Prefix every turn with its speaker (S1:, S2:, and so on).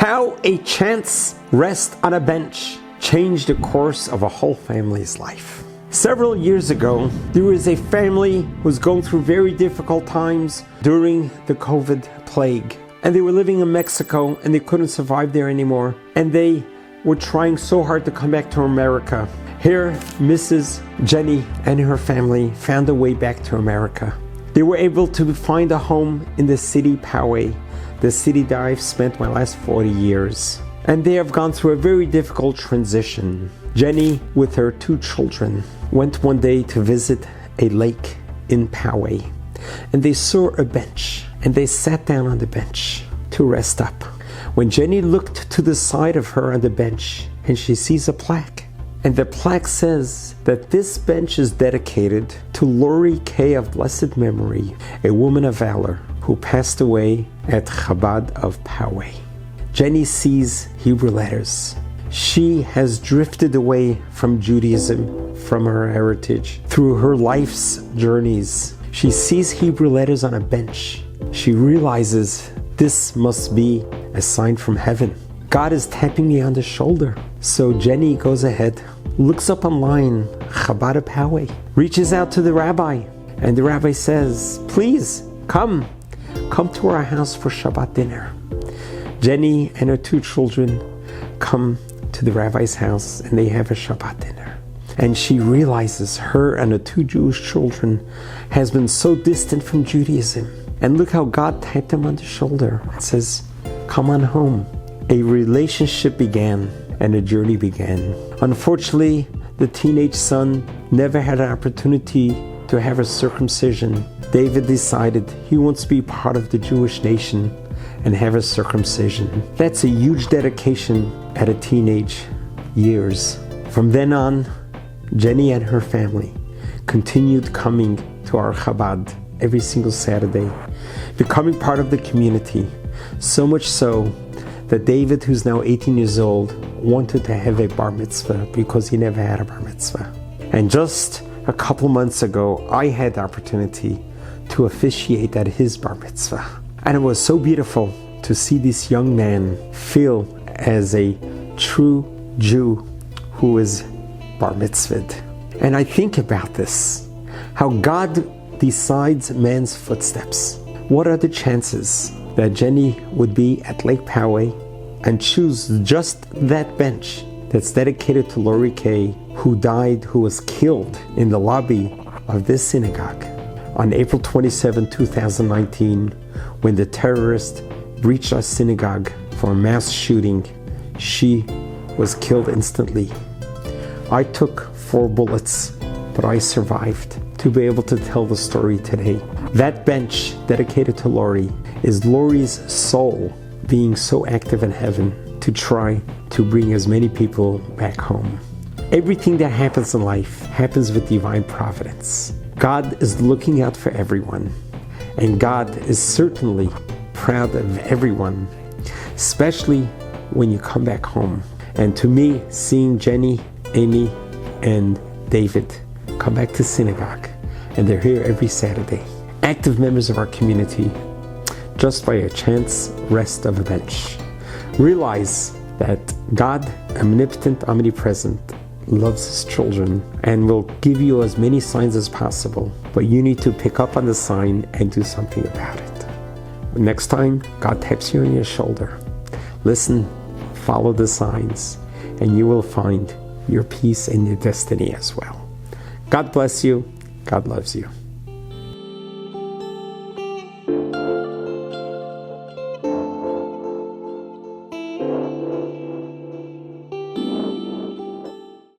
S1: How a chance rest on a bench changed the course of a whole family's life. Several years ago, there was a family who was going through very difficult times during the COVID plague. And they were living in Mexico and they couldn't survive there anymore. And they were trying so hard to come back to America. Here, Mrs. Jenny and her family found a way back to America. They were able to find a home in the city Poway, the city that I've spent my last 40 years. And they have gone through a very difficult transition. Jenny, with her 2 children, went one day to visit a lake in Poway. And they saw a bench, and they sat down on the bench to rest up. When Jenny looked to the side of her on the bench, and she sees a plaque. And the plaque says that this bench is dedicated to Lori Kay of blessed memory, a woman of valor who passed away at Chabad of Poway. Jenny sees Hebrew letters. She has drifted away from Judaism, from her heritage, through her life's journeys. She sees Hebrew letters on a bench. She realizes this must be a sign from heaven. God is tapping me on the shoulder. So Jenny goes ahead, looks up online, Chabad of Poway, reaches out to the rabbi, and the rabbi says, please, come to our house for Shabbat dinner. Jenny and her 2 children come to the rabbi's house and they have a Shabbat dinner. And she realizes her and her 2 Jewish children has been so distant from Judaism. And look how God tapped them on the shoulder and says, come on home. A relationship began and a journey began. Unfortunately, the teenage son never had an opportunity to have a circumcision. David decided he wants to be part of the Jewish nation and have a circumcision. That's a huge dedication at a teenage years. From then on, Jenny and her family continued coming to our Chabad every single Saturday, becoming part of the community. So much so that David, who's now 18 years old, wanted to have a bar mitzvah because he never had a bar mitzvah. And just a couple months ago, I had the opportunity to officiate at his bar mitzvah. And it was so beautiful to see this young man feel as a true Jew who is bar mitzvahed. And I think about this, how God decides man's footsteps. What are the chances that Jenny would be at Lake Poway and choose just that bench that's dedicated to Lori Kay, who died, who was killed in the lobby of this synagogue on April 27, 2019, when the terrorist breached our synagogue for a mass shooting. She was killed instantly. I took 4 bullets, but I survived to be able to tell the story today. That bench dedicated to Lori is Lori's soul being so active in heaven to try to bring as many people back home. Everything that happens in life happens with divine providence. God is looking out for everyone, and God is certainly proud of everyone, especially when you come back home. And to me, seeing Jenny, Amy, and David come back to synagogue, and they're here every Saturday, active members of our community, just by a chance rest of a bench. Realize that God, omnipotent, omnipresent, loves his children and will give you as many signs as possible, but you need to pick up on the sign and do something about it. Next time God taps you on your shoulder, listen, follow the signs, and you will find your peace and your destiny as well. God bless you. God loves you.